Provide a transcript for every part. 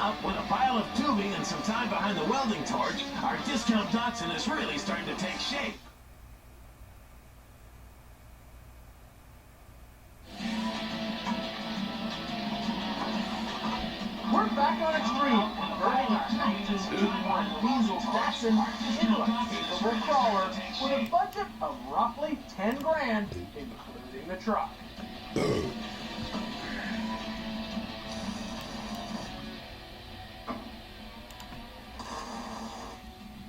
Well, with a pile of tubing and some time behind the welding torch, our discount Dachshund is really starting to take shape. We're back on Extreme, converting our 1981 diesel Datsun into a capable crawler with a budget of roughly 10 grand, including the truck.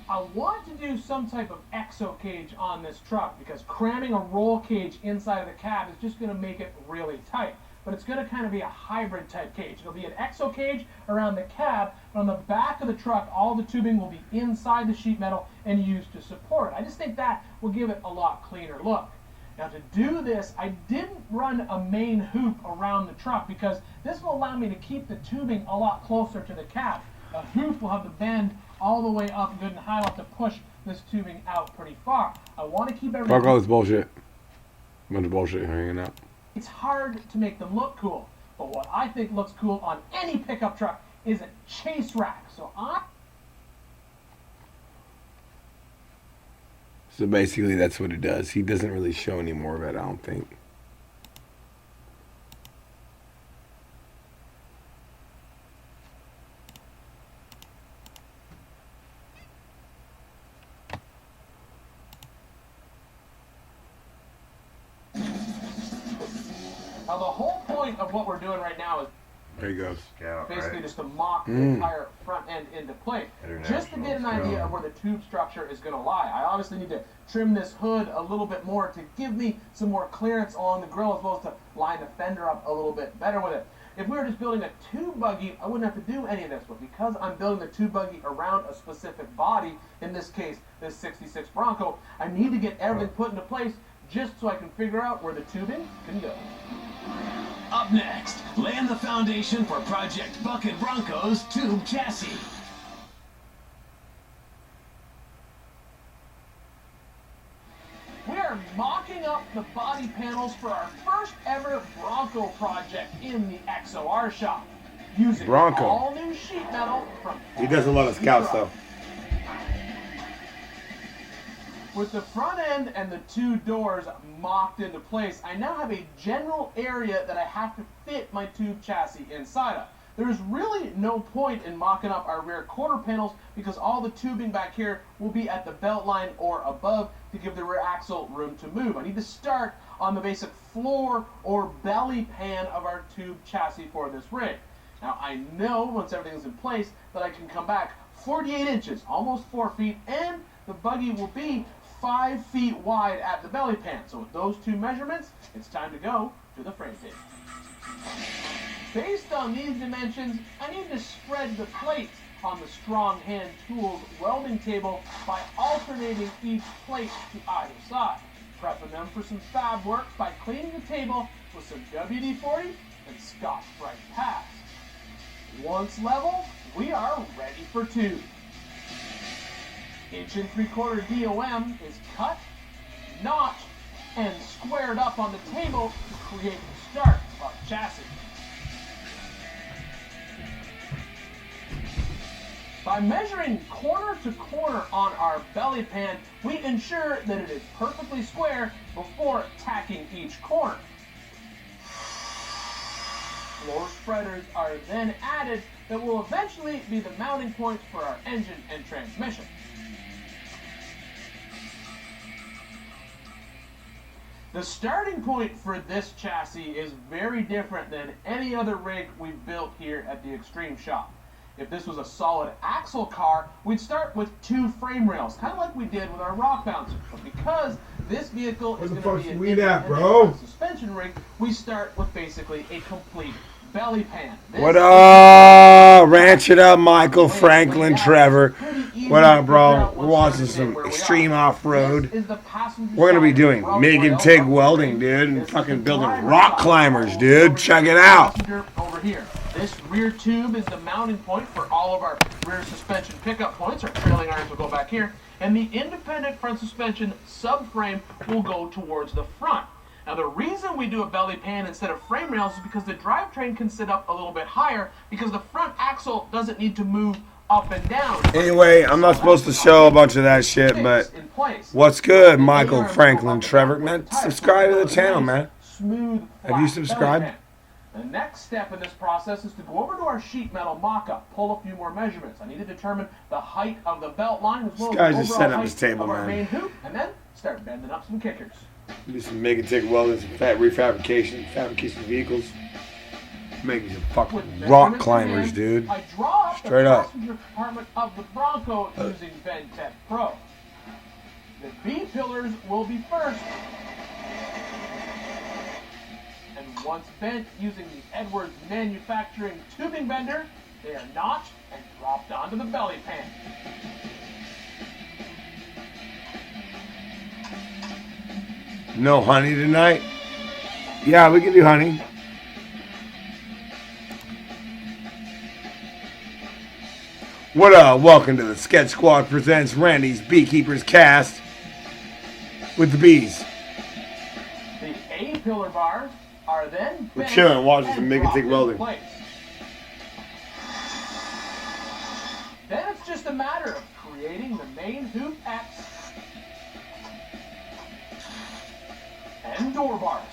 I want to do some type of exo cage on this truck because cramming a roll cage inside of the cab is just going to make it really tight. But it's going to kind of be a hybrid type cage. It'll be an exo cage around the cab, but on the back of the truck, all the tubing will be inside the sheet metal and used to support it. I just think that will give it a lot cleaner look. Now to do this, I didn't run a main hoop around the truck because this will allow me to keep the tubing a lot closer to the cab. A hoop will have the bend all the way up good and high. I'll have to push this tubing out pretty far. I want to keep everything... Fuck all this bullshit. A bunch of bullshit hanging out. It's hard to make them look cool, but what I think looks cool on any pickup truck is a chase rack. So basically that's what it does. He doesn't really show any more of it, I don't think. Now the whole point of what we're doing right now is There he goes. basically just to mock the entire front end into place. Just to get an idea of where the tube structure is going to lie. I obviously need to trim this hood a little bit more to give me some more clearance along the grill as well as to line the fender up a little bit better with it. If we were just building a tube buggy, I wouldn't have to do any of this, but because I'm building the tube buggy around a specific body, in this case, this 66 Bronco, I need to get everything put into place just so I can figure out where the tubing can go. Up next, laying the foundation for Project Bucket Bronco's tube chassis. We are mocking up the body panels for our first ever Bronco project in the XOR shop. Using all new sheet metal from... He does a lot of Scout stuff. With the front end and the two doors mocked into place, I now have a general area that I have to fit my tube chassis inside of. There's really no point in mocking up our rear quarter panels because all the tubing back here will be at the belt line or above to give the rear axle room to move. I need to start on the basic floor or belly pan of our tube chassis for this rig. Now I know once everything's in place that I can come back 48 inches, almost 4 feet, and the buggy will be 5 feet wide at the belly pan. So with those two measurements, it's time to go to the frame table. Based on these dimensions, I need to spread the plates on the Strong Hand Tools welding table by alternating each plate to either side, prepping them for some fab work by cleaning the table with some WD-40 and Scotch-Brite pads. Once level, we are ready for tube. 1 3/4 DOM is cut, notched, and squared up on the table to create the start of chassis. By measuring corner to corner on our belly pan, we ensure that it is perfectly square before tacking each corner. Floor spreaders are then added that will eventually be the mounting points for our engine and transmission. The starting point for this chassis is very different than any other rig we've built here at the Extreme Shop. If this was a solid axle car, we'd start with 2 frame rails, kind of like we did with our rock bouncer. But because this vehicle is going to be an independent suspension rig, we start with basically a complete belly pan. What up? Ranch it up, Michael, Franklin, Trevor. What up, bro? We're watching some extreme off-road. We're going to be doing MIG and TIG welding, dude, and fucking building rock climbers, dude. Check it out. Over here. This rear tube is the mounting point for all of our rear suspension pickup points. Our trailing irons will go back here. And the independent front suspension subframe will go towards the front. Now the reason we do a belly pan instead of frame rails is because the drivetrain can sit up a little bit higher because the front axle doesn't need to move up and down. Anyway, I'm not supposed to show a bunch of that shit, but what's good, Michael, Franklin, Trevor? Man, subscribe to the channel, man. Smooth, have you subscribed? The next step in this process is to go over to our sheet metal mock-up, pull a few more measurements. I need to determine the height of the belt line as well as the overall height of our main hoop, and then start bending up some kickers. Do some make and take welding, some refabrication, fabrication vehicles. Making some fucking rock climbers, dude. I draw up straight the up. passenger compartment of the Bronco using VenTech Pro. The B pillars will be first. And once bent using the Edwards Manufacturing tubing bender, they are notched and dropped onto the belly pan. No honey tonight? Yeah, we can do honey. What up? Welcome to the Sketch Squad presents Randy's Beekeepers Cast with the bees. The A pillar bars are then we're chilling, watching some make and take welding. Then it's just a matter of creating the main hoop X and door bars.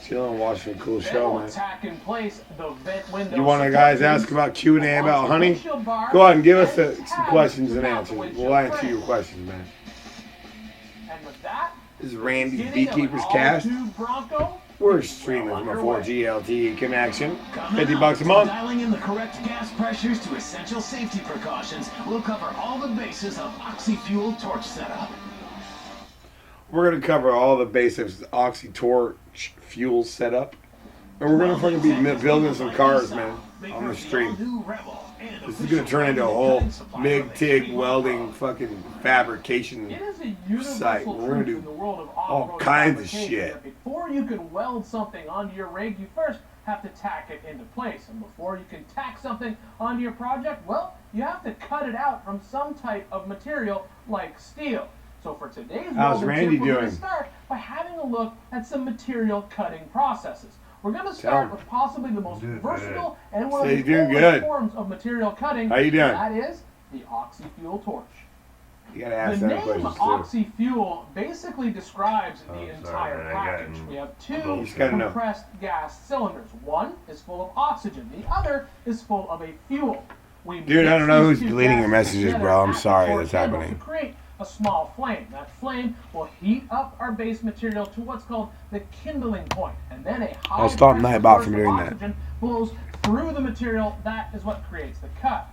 Chilling, watching a cool show, man. Tack in place the vent window. You want to guys ask about Q&A about honey? Go ahead and give us some questions and answers. We'll answer your questions, man. And with that, this is Randy's Beekeepers Cast. We're streaming from a 4G LTE connection. $50 a month. Dialing in the correct gas pressures to essential safety precautions, we'll cover all the bases of oxy-fuel torch setup. We're going to cover all the basics of oxy-torch fuel setup. And we're going to fucking be building some cars, man, on the street. This is going to turn into a whole MIG-TIG welding fucking fabrication site. We're going to do all kinds of shit. Before you can weld something onto your rig, you first have to tack it into place. And before you can tack something onto your project, well, you have to cut it out from some type of material like steel. So for today's we're going to start by having a look at some material cutting processes. We're going to start with possibly the most versatile and one of the oldest forms of material cutting. How you doing? That is the oxy-fuel torch. You gotta ask the that name oxy-fuel basically describes the entire package. We have two compressed gas cylinders. One is full of oxygen. The other is full of a fuel. Dude, I don't know who's deleting your messages, bro. I'm sorry that's happening. To create a small flame. That flame will heat up our base material to what's called the kindling point, and then a high I'll stop Nightbot from doing that. Oxygen blows through the material. That is what creates the cut.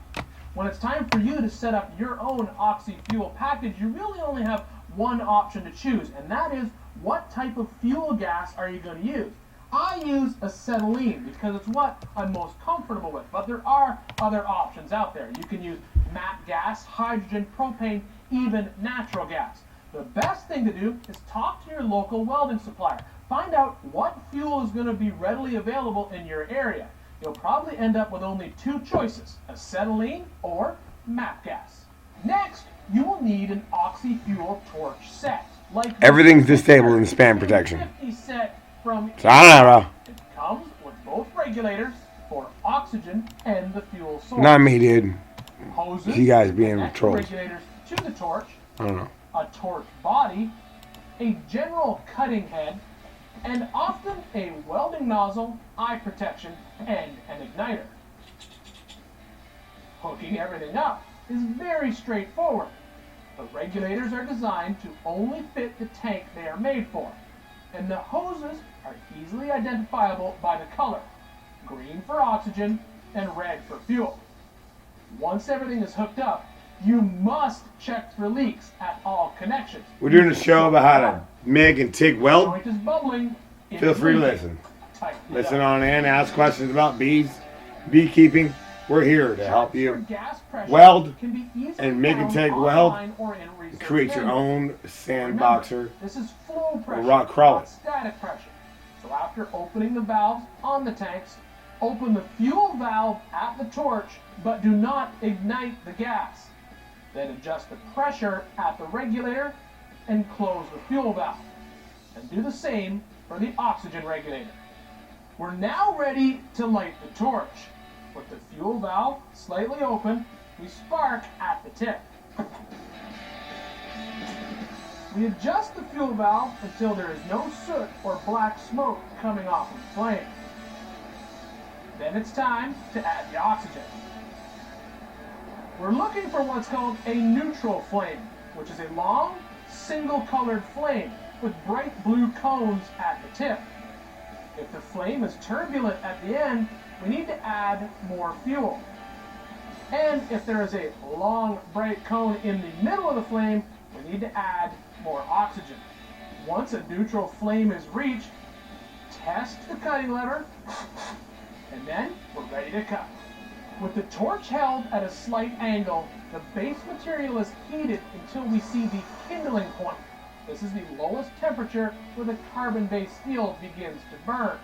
When it's time for you to set up your own oxy-fuel package, you really only have one option to choose, and that is what type of fuel gas are you going to use. I use acetylene because it's what I'm most comfortable with, but there are other options out there. You can use MAP gas, hydrogen, propane, even natural gas. The best thing to do is talk to your local welding supplier. Find out what fuel is going to be readily available in your area. You'll probably end up with only two choices, acetylene or MAP gas. Next, you will need an oxy-fuel torch set. Like everything's disabled in spam protection. Set from so I don't know. It comes with both regulators for oxygen and the fuel source. Not me, dude. Hoses, you guys being trolls. Regulators to the torch. I don't know. A torch body, a general cutting head, and often a welding nozzle, eye protection, and an igniter. Hooking everything up is very straightforward. The regulators are designed to only fit the tank they are made for, and the hoses are easily identifiable by the color, green for oxygen and red for fuel. Once everything is hooked up, you must check for leaks at all connections. We're doing a show about how to MIG and TIG weld. Joint is bubbling. Feel free to listen. Listen on in, ask questions about bees, beekeeping. We're here to help you weld and MIG and TIG weld. Create your own sandboxer this is flow pressure, or rock crawler. not static pressure. So after opening the valves on the tanks Open the fuel valve at the torch, but do not ignite the gas. Then adjust the pressure at the regulator and close the fuel valve. And do the same for the oxygen regulator. We're now ready to light the torch. With the fuel valve slightly open, we spark at the tip. We adjust the fuel valve until there is no soot or black smoke coming off of the flame. Then it's time to add the oxygen. We're looking for what's called a neutral flame, which is a long, single-colored flame with bright blue cones at the tip. If the flame is turbulent at the end, we need to add more fuel. And if there is a long, bright cone in the middle of the flame, we need to add more oxygen. Once a neutral flame is reached, test the cutting lever, and then we're ready to cut. With the torch held at a slight angle, the base material is heated until we see the kindling point. This is the lowest temperature where the carbon-based steel begins to burn.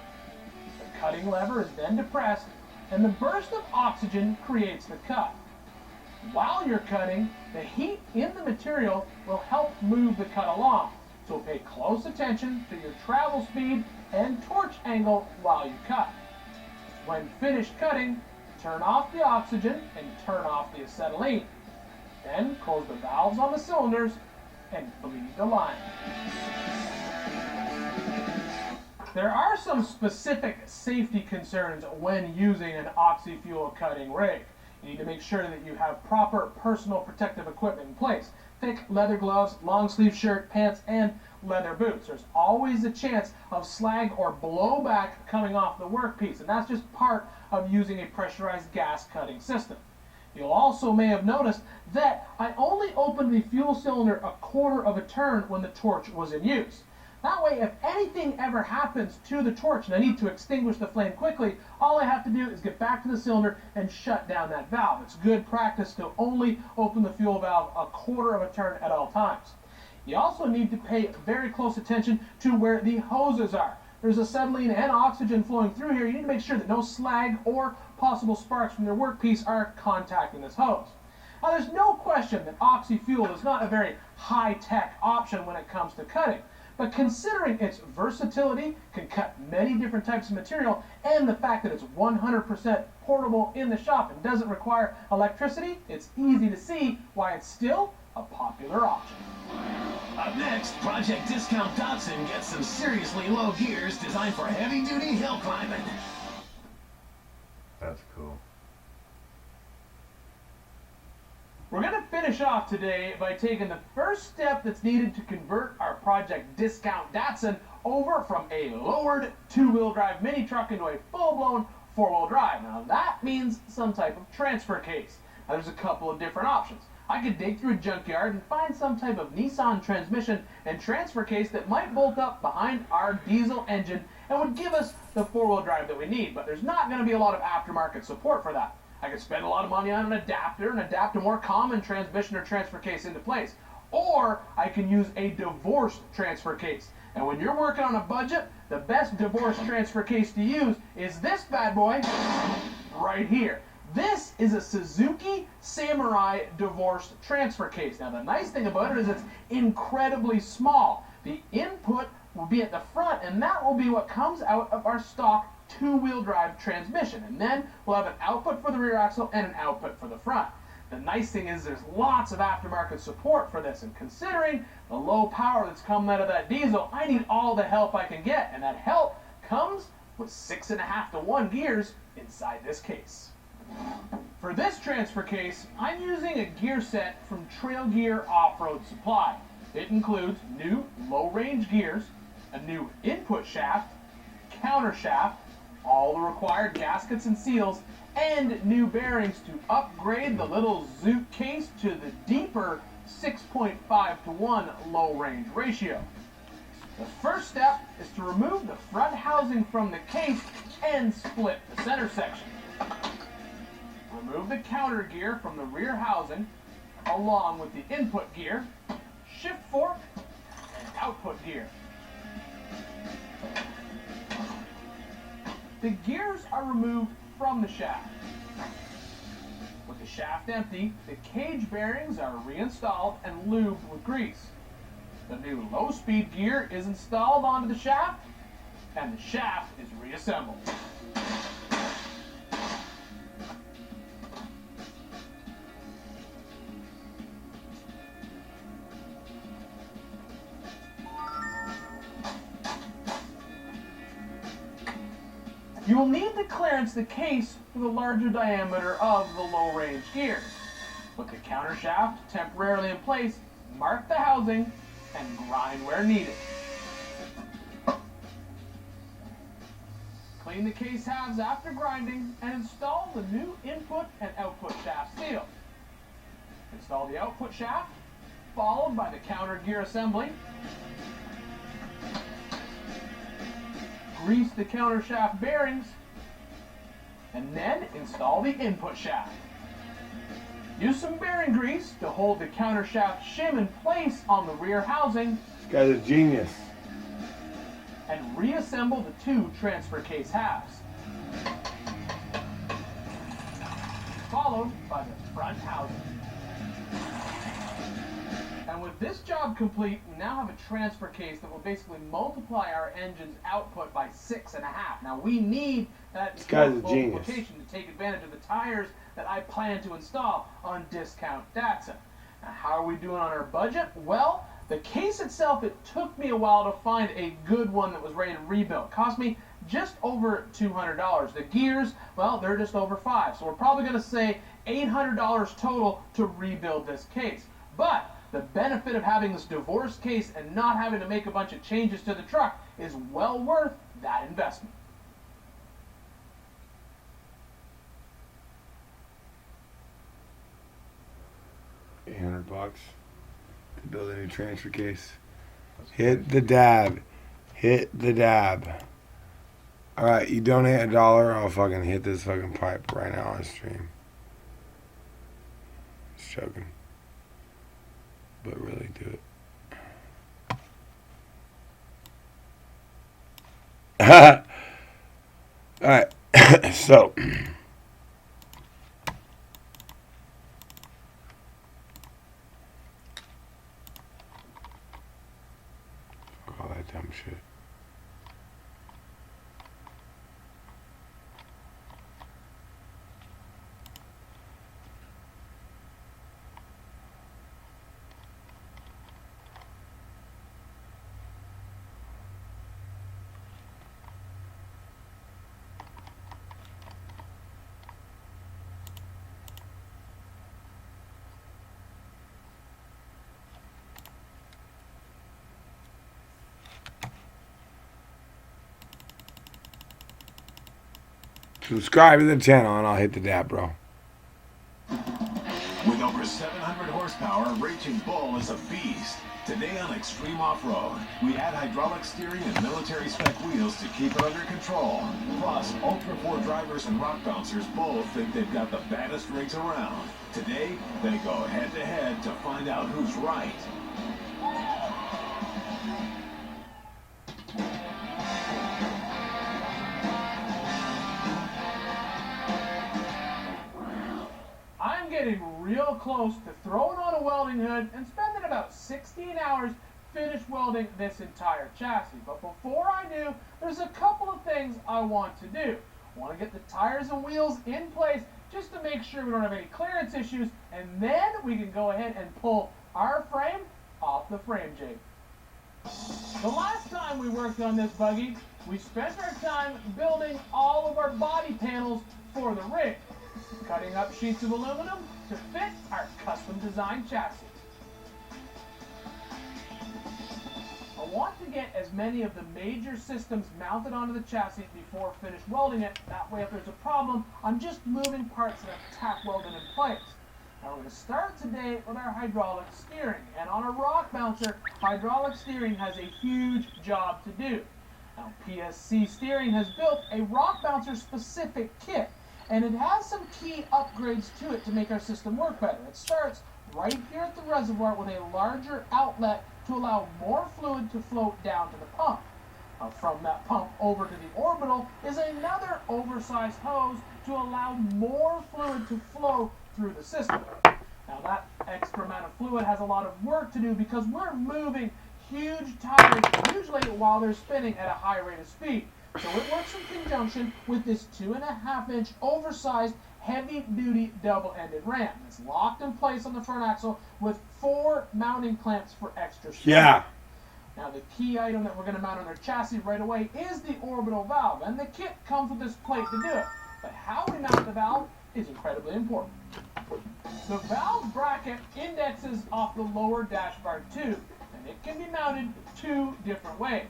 The cutting lever is then depressed, and the burst of oxygen creates the cut. While you're cutting, the heat in the material will help move the cut along, so pay close attention to your travel speed and torch angle while you cut. When finished cutting, turn off the oxygen and turn off the acetylene. Then close the valves on the cylinders and bleed the line. There are some specific safety concerns when using an oxy-fuel cutting rig. You need to make sure that you have proper personal protective equipment in place. Thick leather gloves, long sleeve shirt, pants, and leather boots. There's always a chance of slag or blowback coming off the workpiece, and that's just part of using a pressurized gas cutting system. You also may have noticed that I only opened the fuel cylinder a quarter of a turn when the torch was in use. That way, if anything ever happens to the torch and I need to extinguish the flame quickly, all I have to do is get back to the cylinder and shut down that valve. It's good practice to only open the fuel valve a quarter of a turn at all times. You also need to pay very close attention to where the hoses are. There's acetylene and oxygen flowing through here. You need to make sure that no slag or possible sparks from your workpiece are contacting this hose. Now, there's no question that oxy-fuel is not a very high-tech option when it comes to cutting. But considering its versatility, can cut many different types of material, and the fact that it's 100% portable in the shop and doesn't require electricity, it's easy to see why it's still a popular option. Up next, Project Discount Datsun gets some seriously low gears designed for heavy-duty hill climbing. That's cool. We're going to finish off today by taking the first step that's needed to convert our Project Discount Datsun over from a lowered two-wheel drive mini truck into a full-blown four-wheel drive. Now that means some type of transfer case. Now, there's a couple of different options. I could dig through a junkyard and find some type of Nissan transmission and transfer case that might bolt up behind our diesel engine and would give us the four-wheel drive that we need, but there's not going to be a lot of aftermarket support for that. I could spend a lot of money on an adapter and adapt a more common transmission or transfer case into place. Or I can use a divorced transfer case. And when you're working on a budget, the best divorced transfer case to use is this bad boy right here. This is a Suzuki Samurai divorced transfer case. Now the nice thing about it is it's incredibly small. The input will be at the front, and that will be what comes out of our stock two-wheel drive transmission. And then we'll have an output for the rear axle and an output for the front. The nice thing is there's lots of aftermarket support for this, and considering the low power that's coming out of that diesel, I need all the help I can get, and that help comes with 6.5 to 1 gears inside this case. For this transfer case, I'm using a gear set from Trail Gear Off-Road Supply. It includes new low-range gears, a new input shaft, counter shaft, all the required gaskets and seals, and new bearings to upgrade the little Zoot case to the deeper 6.5 to 1 low-range ratio. The first step is to remove the front housing from the case and split the center section. Remove the counter gear from the rear housing along with the input gear, shift fork, and output gear. the gears are removed from the shaft. With the shaft empty, the cage bearings are reinstalled and lubed with grease. The new low-speed gear is installed onto the shaft, and the shaft is reassembled. You will need to clearance the case for the larger diameter of the low-range gears. With the counter shaft temporarily in place, mark the housing and grind where needed. Clean the case halves after grinding and install the new input and output shaft steel. Install the output shaft, followed by the counter gear assembly. Grease the counter shaft bearings, and then install the input shaft. Use some bearing grease to hold the counter shaft shim in place on the rear housing. This guy's a genius. And reassemble the two transfer case halves. Followed by the front housing. And with this job complete, we now have a transfer case that will basically multiply our engine's output by 6.5. Now we need that multiplication to take advantage of the tires that I plan to install on discount Datsun. Now how are we doing on our budget? Well, the case itself, it took me a while to find a good one that was ready to rebuild. It cost me just over $200. The gears, well, they're just over $500. So we're probably going to say $800 total to rebuild this case. But the benefit of having this divorce case and not having to make a bunch of changes to the truck is well worth that investment. $800 to build a new transfer case. Hit the dab. Hit the dab. Alright, you donate $1, I'll fucking hit this fucking pipe right now on stream. Just joking. But really do it. Alright, so all that dumb shit. Subscribe to the channel and I'll hit the dab, bro. With over 700 horsepower, Raging Bull is a beast. Today on Extreme Off-Road, we add hydraulic steering and military spec wheels to keep it under control. Plus, Ultra 4 drivers and rock bouncers both think they've got the baddest rigs around. Today, they go head-to-head to find out who's right. Getting real close to throwing on a welding hood and spending about 16 hours finish welding this entire chassis. But before I do, there's a couple of things I want to do. I want to get the tires and wheels in place just to make sure we don't have any clearance issues, and then we can go ahead and pull our frame off the frame jig. The last time we worked on this buggy, we spent our time building all of our body panels for the rig, cutting up sheets of aluminum to fit our custom designed chassis. I want to get as many of the major systems mounted onto the chassis before finish welding it. That way if there's a problem, I'm just moving parts that I've tack welded in place. Now we're going to start today with our hydraulic steering. And on a rock bouncer, hydraulic steering has a huge job to do. Now PSC Steering has built a rock bouncer specific kit, and it has some key upgrades to it to make our system work better. It starts right here at the reservoir with a larger outlet to allow more fluid to float down to the pump. From that pump over to the orbital is another oversized hose to allow more fluid to flow through the system. Now that extra amount of fluid has a lot of work to do because we're moving huge tires, usually while they're spinning at a high rate of speed. So it works in conjunction with this 2.5-inch oversized heavy-duty double-ended ram. It's locked in place on the front axle with 4 mounting clamps for extra strength. Yeah. Now the key item that we're going to mount on our chassis right away is the orbital valve, and the kit comes with this plate to do it. But how we mount the valve is incredibly important. The valve bracket indexes off the lower dashbar tube, and it can be mounted 2 different ways.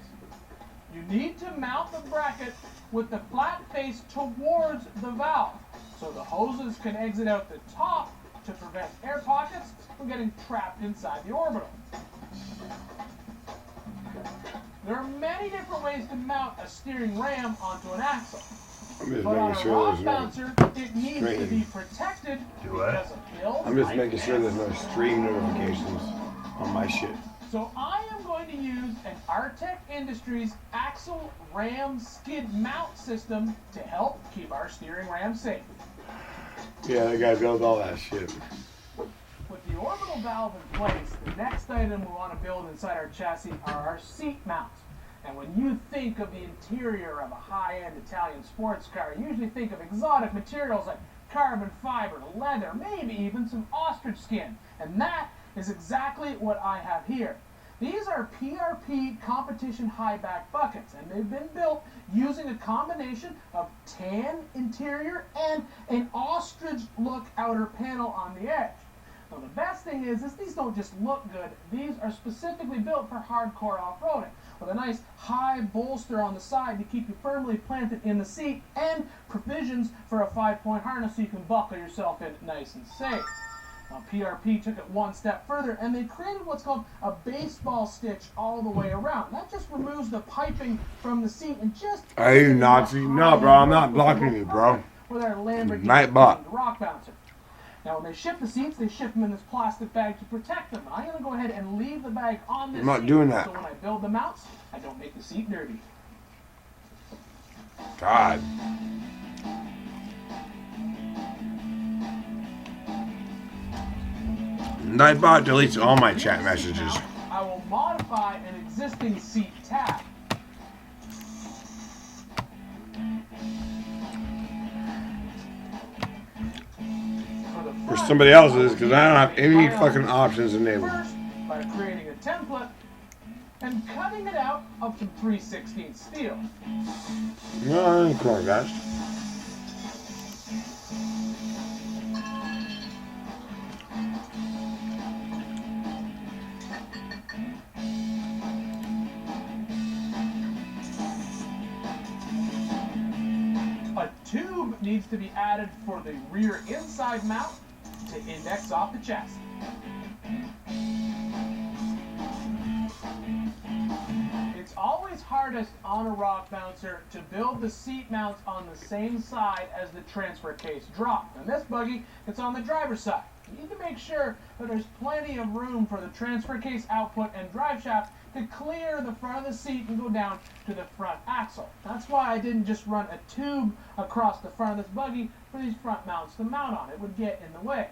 You need to mount the bracket with the flat face towards the valve, so the hoses can exit out the top to prevent air pockets from getting trapped inside the orbital. There are many different ways to mount a steering ram onto an axle. I'm just But on making a sure rock there's no bouncer, it needs to be protected because of hills. I'm just like making sure this. there's no stream notifications on my shit. So I am going to use an Artec Industries axle ram skid mount system to help keep our steering ram safe. Yeah, that guy built all that shit. With the orbital valve in place, the next item we want to build inside our chassis are our seat mounts. And when you think of the interior of a high-end Italian sports car, you usually think of exotic materials like carbon fiber, leather, maybe even some ostrich skin. And that is exactly what I have here. These are PRP competition high back buckets, and they've been built using a combination of tan interior and an ostrich look outer panel on the edge. Now the best thing is these don't just look good, these are specifically built for hardcore off-roading, with a nice high bolster on the side to keep you firmly planted in the seat, and provisions for a 5-point harness so you can buckle yourself in nice and safe. Now, PRP took it one step further, and they created what's called a baseball stitch all the way around. That just removes the piping from the seat and just... Are you Nazi? No, bro, I'm not blocking you, bro. With our Lamborghini Nightbot. rock bouncer. Now, when they ship the seats, they ship them in this plastic bag to protect them. I'm going to go ahead and leave the bag on this I'm not seat, doing that. so when I build the mounts, I don't make the seat dirty. God. Nightbot deletes all my chat messages. I will modify an existing seat tab. For somebody else's, because I don't have any fucking options enabled. First, by creating a template and cutting it out of some 3/16 steel. No, come on, guys. A tube needs to be added for the rear inside mount to index off the chassis. It's always hardest on a rock bouncer to build the seat mounts on the same side as the transfer case drop. In this buggy, it's on the driver's side. You need to make sure that there's plenty of room for the transfer case output and drive shaft to clear the front of the seat and go down to the front axle. That's why I didn't just run a tube across the front of this buggy for these front mounts to mount on. It would get in the way.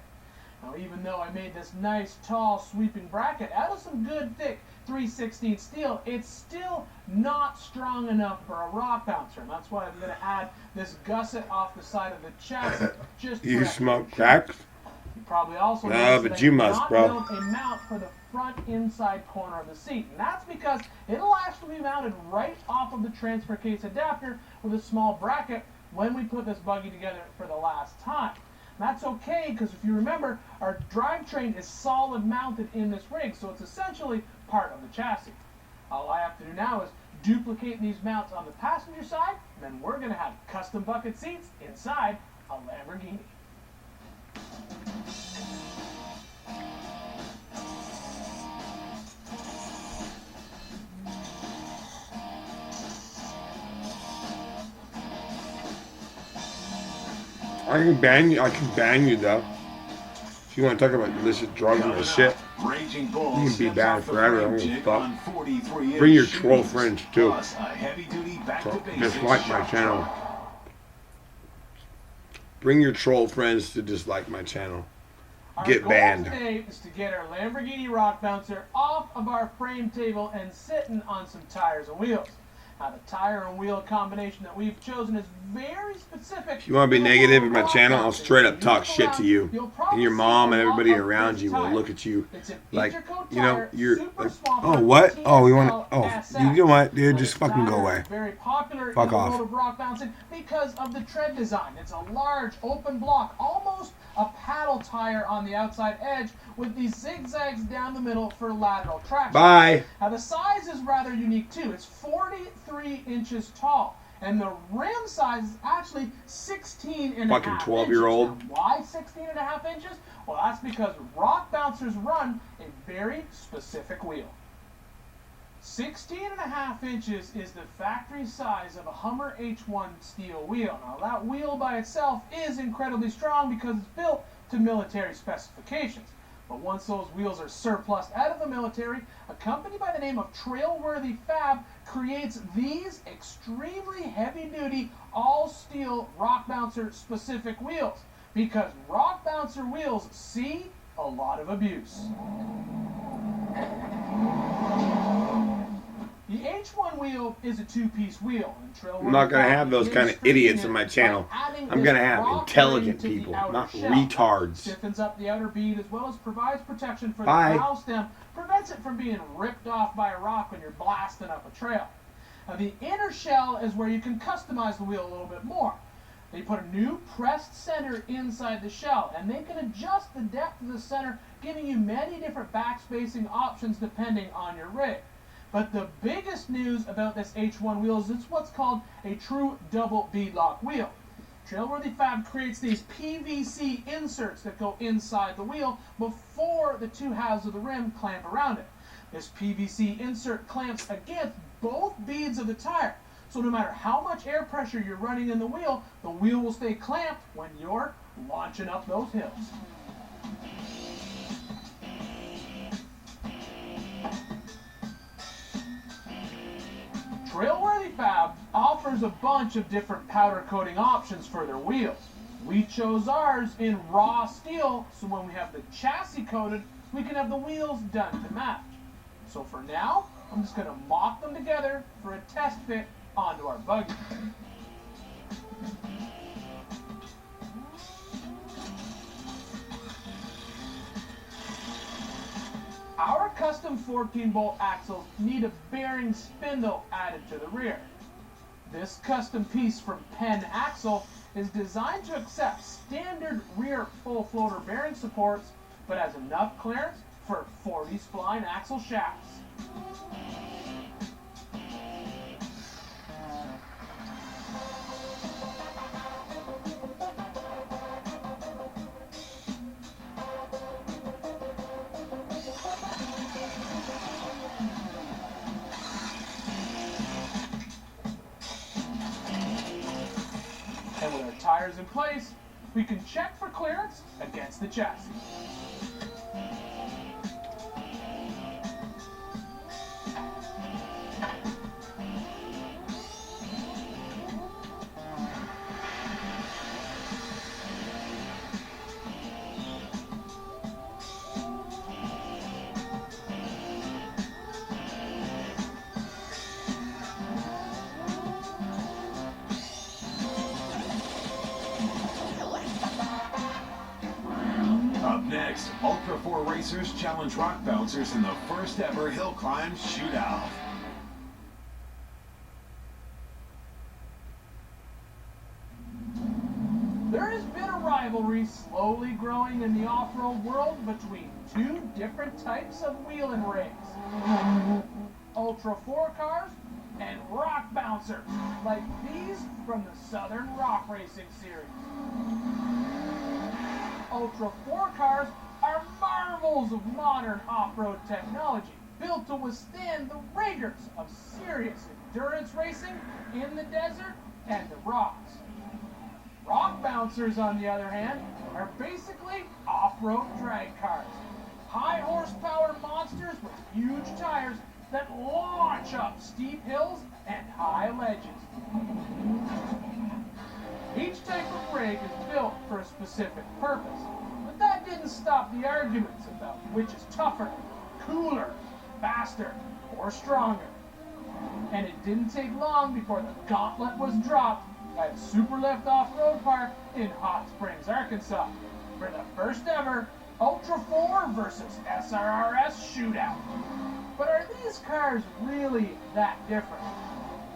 Now, even though I made this nice, tall, sweeping bracket out of some good, thick 3/16 steel, it's still not strong enough for a rock bouncer. And that's why I'm going to add this gusset off the side of the chassis. Just You for smoke crack? You probably also No, noticed but that you I did must, not bro. build a mount for the front inside corner of the seat. And that's because it'll actually be mounted right off of the transfer case adapter with a small bracket when we put this buggy together for the last time. And that's okay, because if you remember, our drivetrain is solid mounted in this rig, so it's essentially part of the chassis. All I have to do now is duplicate these mounts on the passenger side, and then we're going to have custom bucket seats inside a Lamborghini. I can ban you though. If you want to talk about illicit drugs and shit. Raging Bull You can be steps bad off the forever, frame I won't jig stop. on 43-inch Bring your troll shoes, friends too. plus a heavy-duty So, back-to-basics dislike my shop channel. truck. Bring your troll friends to dislike my channel. Our Get goal banned. today is to get our Lamborghini rock bouncer off of our frame table and sitting on some tires and wheels. Now the tire and wheel combination that we've chosen is very specific. If you want to be negative in my channel, I'll straight up talk shit to you. And your mom and everybody around you will look at you like, you know, you're like, oh, what? Oh, we want to, oh, you know what, dude, just fucking go away. Very popular Fuck in the off. world of rock bouncing because of the tread design. It's a large open block, almost a paddle tire on the outside edge with these zigzags down the middle for lateral traction. Bye. Now the size is rather unique too. It's 43 inches tall. And the rim size is actually 16 and a half Fucking 12-year-old. inches. Now, why 16 and a half inches? Well, that's because rock bouncers run a very specific wheel. 16 and a half inches is the factory size of a Hummer H1 steel wheel. Now that wheel by itself is incredibly strong because it's built to military specifications. But once those wheels are surplused out of the military, a company by the name of Trailworthy Fab creates these extremely heavy-duty, all-steel rock bouncer specific wheels because rock bouncer wheels see a lot of abuse. The H1 wheel is a two-piece wheel. And I'm not going to have those kind of idiots in my channel. I'm going to have intelligent people, not retards. Stiffens up the outer bead as well as provides protection for Bye. the valve stem, prevents it from being ripped off by a rock when you're blasting up a trail. Now the inner shell is where you can customize the wheel a little bit more. They put a new pressed center inside the shell, and they can adjust the depth of the center, giving you many different backspacing options depending on your rig. But the biggest news about this H1 wheel is it's what's called a true double beadlock wheel. Trailworthy Fab creates these PVC inserts that go inside the wheel before the two halves of the rim clamp around it. This PVC insert clamps against both beads of the tire. So no matter how much air pressure you're running in the wheel will stay clamped when you're launching up those hills. Trailworthy Fab offers a bunch of different powder coating options for their wheels. We chose ours in raw steel, so when we have the chassis coated, we can have the wheels done to match. So for now, I'm just going to mock them together for a test fit onto our buggy. Our custom 14-bolt axles need a bearing spindle added to the rear. This custom piece from Penn Axle is designed to accept standard rear full floater bearing supports, but has enough clearance for 40 spline axle shafts. And with our tires in place, we can check for clearance against the chassis. Up next, Ultra 4 racers challenge rock bouncers in the first ever hill climb shootout. There has been a rivalry slowly growing in the off-road world between two different types of wheeling rigs. Ultra 4 cars and rock bouncers, like these from the Southern Rock Racing series. Ultra 4 cars are marvels of modern off-road technology, built to withstand the rigors of serious endurance racing in the desert and the rocks. Rock bouncers, on the other hand, are basically off-road drag cars. High horsepower monsters with huge tires that launch up steep hills and high ledges. Each type of rig is built for a specific purpose, but that didn't stop the arguments about which is tougher, cooler, faster, or stronger. And it didn't take long before the gauntlet was dropped at Superlift Off-Road Park in Hot Springs, Arkansas, for the first ever Ultra 4 versus SRRS shootout. But are these cars really that different?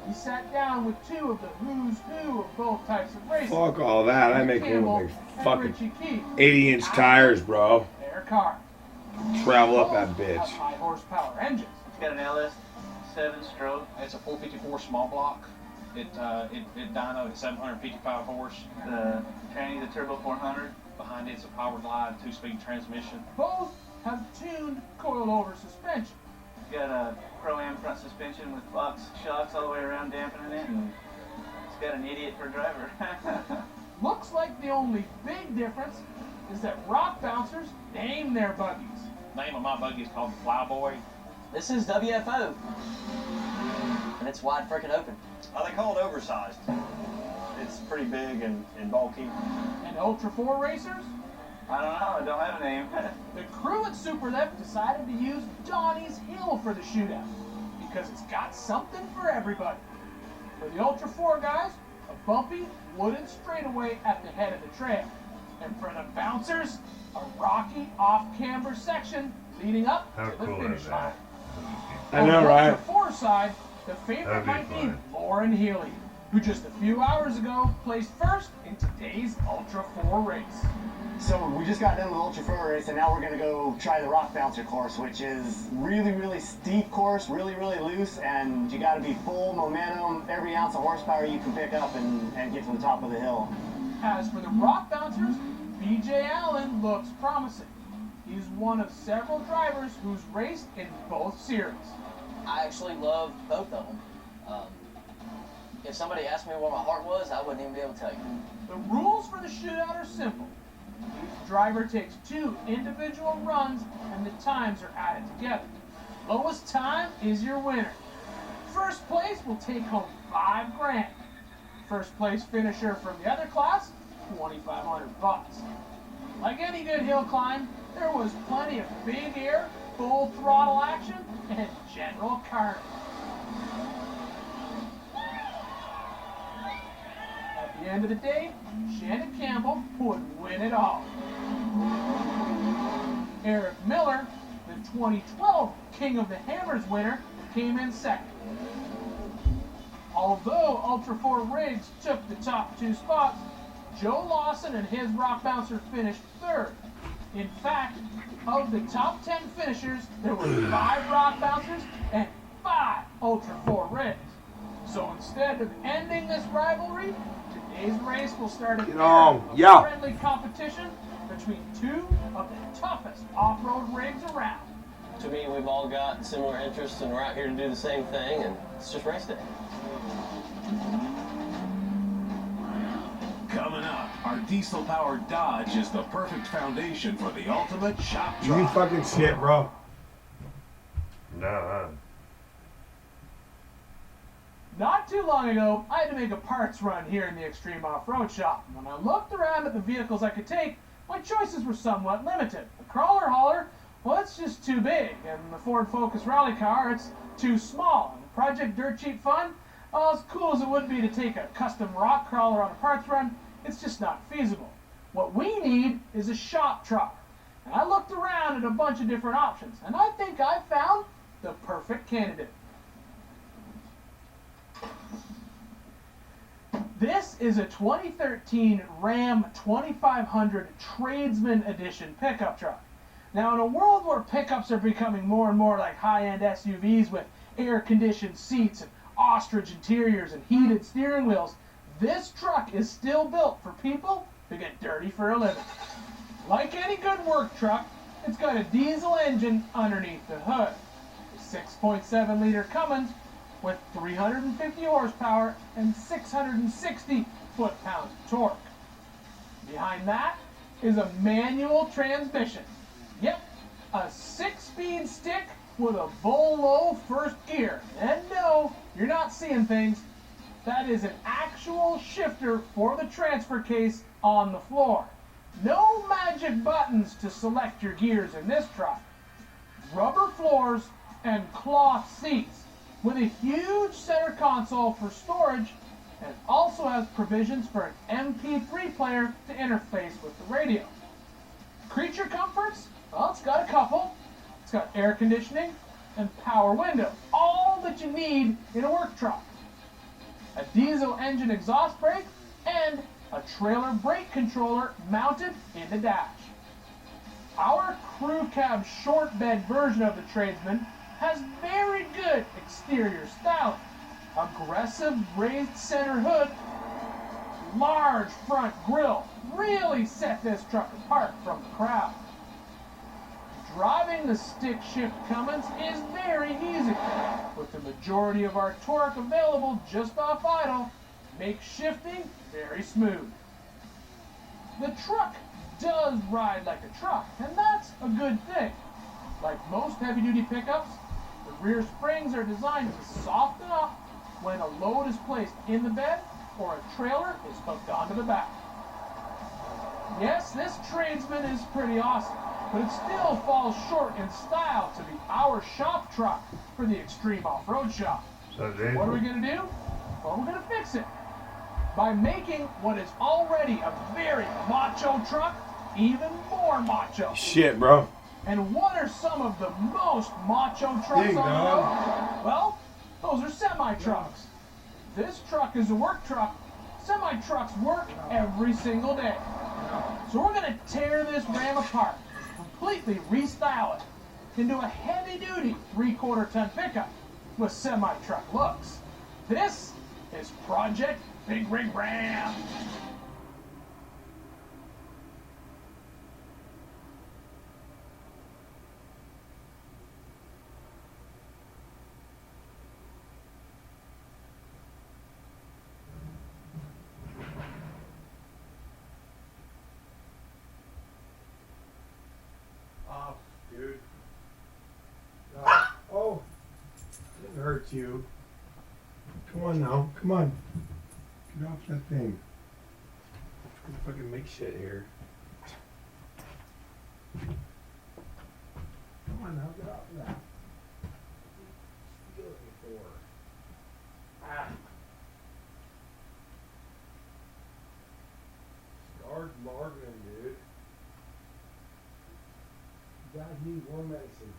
We sat down with two of the who's who of both types of racing. Fuck all that. I make one with and fucking Richie Keith 80-inch tires, bro. Their car. Travel up that Both have bitch. high horsepower engines. It's got an LS 7-stroke. It's a 454 small block. It dyno at 755 horse. The tranny, the Turbo 400. Behind it's a power glide 2-speed transmission. Both have tuned coil-over suspension. It's got a Pro-Am front suspension with box shocks all the way around dampening it, and it's got an idiot for a driver. Looks like the only big difference is that rock bouncers name their buggies. Name of my buggy is called the Flyboy. This is WFO, and it's wide frickin' open. They call it oversized. It's pretty big and bulky. And Ultra 4 racers? I don't know, I don't have a name. The crew at Superlift decided to use Donnie's Hill for the shootout because it's got something for everybody. For the Ultra 4 guys, a bumpy wooden straightaway at the head of the trail. And for the bouncers, a rocky off-camber section leading up to the finish line. I know, On the right? Ultra 4 side, the favorite might be Lauren Healy, who just a few hours ago placed first in today's Ultra 4 race. So we just got done with Ultra 4 race, and now we're going to go try the Rock Bouncer course, which is really steep course, really loose, and you got to be full momentum, every ounce of horsepower you can pick up and get to the top of the hill. As for the Rock Bouncers, BJ Allen looks promising. He's one of several drivers who's raced in both series. I actually love both of them. If somebody asked me where my heart was, I wouldn't even be able to tell you. The rules for the shootout are simple. Each driver takes 2 individual runs and the times are added together. Lowest time is your winner. First place will take home $5 grand. First place finisher from the other class, $2,500. Like any good hill climb, there was plenty of big air, full throttle action, and general carnage. At the end of the day, Shannon Campbell would win it all. Eric Miller, the 2012 King of the Hammers winner, came in second. Although Ultra 4 rigs took the top 2 spots, Joe Lawson and his Rock Bouncer finished third. In fact, of the top 10 finishers, there were 5 Rock Bouncers and 5 Ultra 4 rigs. So instead of ending this rivalry, today's race will start a friendly competition between 2 of the toughest off-road rigs around. To me, we've all got similar interests, and we're out here to do the same thing, and it's just race day. Coming up, our diesel-powered Dodge is the perfect foundation for the ultimate shop You truck. fucking shit, bro. No, Not too long ago, I had to make a parts run here in the Extreme Off-Road shop. When I looked around at the vehicles I could take, my choices were somewhat limited. The crawler hauler, well, it's just too big. And the Ford Focus rally car, it's too small. And the Project Dirt Cheap Fun, well, as cool as it would be to take a custom rock crawler on a parts run, it's just not feasible. What we need is a shop truck. And I looked around at a bunch of different options, and I think I found the perfect candidate. This is a 2013 Ram 2500 Tradesman Edition pickup truck. Now, in a world where pickups are becoming more and more like high-end SUVs with air-conditioned seats and ostrich interiors and heated steering wheels, this truck is still built for people who get dirty for a living. Like any good work truck, it's got a diesel engine underneath the hood. A 6.7-liter Cummins with 350 horsepower and 660 foot-pounds of torque. Behind that is a manual transmission. Yep, a 6-speed stick with a low first gear. And no, you're not seeing things. That is an actual shifter for the transfer case on the floor. No magic buttons to select your gears in this truck. Rubber floors and cloth seats with a huge center console for storage, and also has provisions for an MP3 player to interface with the radio. Creature comforts? Well, it's got a couple. It's got air conditioning and power windows. All that you need in a work truck. A diesel engine exhaust brake and a trailer brake controller mounted in the dash. Our crew cab short bed version of the Tradesman has very good exterior styling. Aggressive raised center hood, large front grille really set this truck apart from the crowd. Driving the stick shift Cummins is very easy, with the majority of our torque available just off idle, makes shifting very smooth. The truck does ride like a truck, and that's a good thing. Like most heavy-duty pickups, the rear springs are designed to soften up when a load is placed in the bed or a trailer is hooked onto the back. Yes, this Tradesman is pretty awesome, but it still falls short in style to be our shop truck for the extreme off-road shop. What are we going to do? Well, we're going to fix it by making what is already a very macho truck even more macho. Shit, bro. And what are some of the most macho trucks on the road? Well, those are semi-trucks. This truck is a work truck. Semi-trucks work every single day. So we're going to tear this Ram apart, completely restyle it into a heavy-duty 3/4 ton pickup with semi-truck looks. This is Project Big Rig Ram. Dude. Oh, it hurts you. Come on now, come on. Get off that thing. I'm gonna fucking make shit here. Come on now, get off of that. Feel it before. Ah. Scarred Marvin, dude. You guys need more medicine.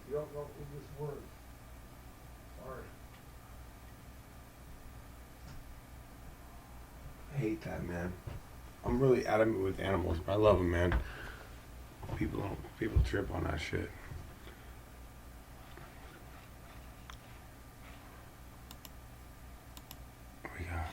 You don't know if this works. Sorry. I hate that, man. I'm really adamant with animals. I love them, man. People trip on that shit. What we got?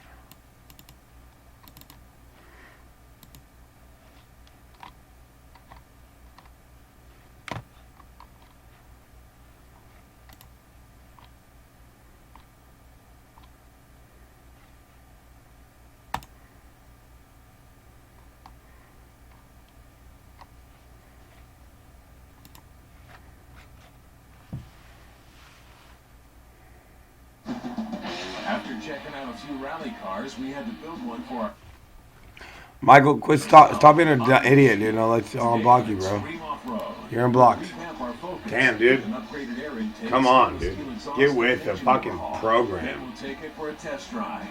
After checking out a few rally cars, we had to build one for our Michael, stop being an idiot, dude. I'll unblock you, bro. You're unblocked. Damn, dude. Come on, dude. Get with the fucking program. We'll take it for a test drive.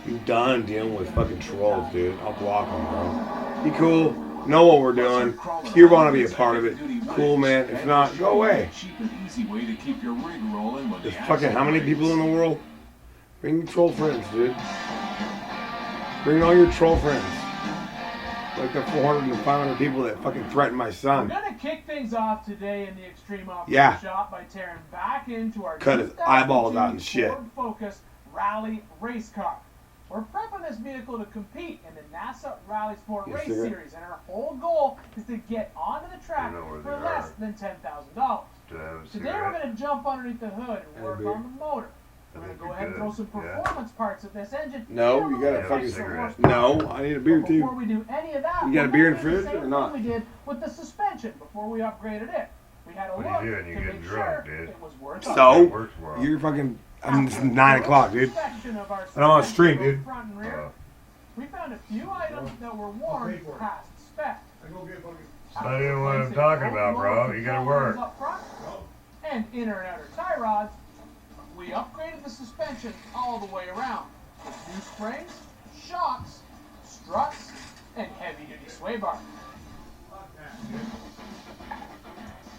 I'm done dealing with fucking trolls, dude. I'll block them, bro. Be cool. Know what we're doing. If you want to be a part of it, cool, man. If not, go away. There's fucking how many people in the world? Bring your troll friends, dude. Bring all your troll friends. Like the 400 and 500 people that fucking threatened my son. We're gonna kick things off today in the Extreme Off-Road Shop by tearing back into our cut his eyeballs out and shit. Ford Focus Rally race car. We're prepping this vehicle to compete in the NASA Rally Sport Race Series, and our whole goal is to get onto the track for less than $10,000. Today we're going to jump underneath the hood and work on the motor. We're going to go ahead and throw some performance parts at this engine. No, you got a fucking cigarette. No, I need a beer Before too. we do any of that, You got a we're beer in gonna the do fridge same or not? thing we did with the suspension before we upgraded it. We had a What look are you doing? You're to getting make drunk, sure dude. it was worth So? It works well. You're fucking. It's 9 o'clock, dude. Inspection of our I don't want to suspension, stream, dude. front and rear. We found a few items that were worn past spec. Not even what I'm talking about, bro. You gotta work. Up front, and inner and outer tie rods. We upgraded the suspension all the way around with new springs, shocks, struts, and heavy-duty sway bar.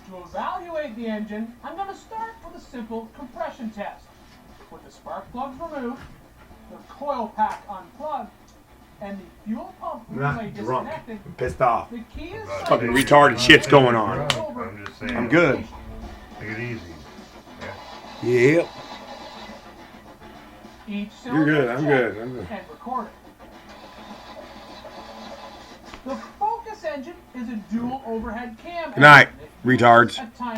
To evaluate the engine, I'm going to start with a simple compression test. With the spark plugs removed, the coil pack unplugged, and the fuel pump I'm relay not drunk. disconnected, I'm pissed off. the key is Fucking retarded shit's going on. I'm just saying. I'm good. Take it easy. Yep. Each You're good. cylinder I'm checked good. I'm good. and recorded. The Focus engine is a dual overhead cam. Good night, engine. It retards. a tiny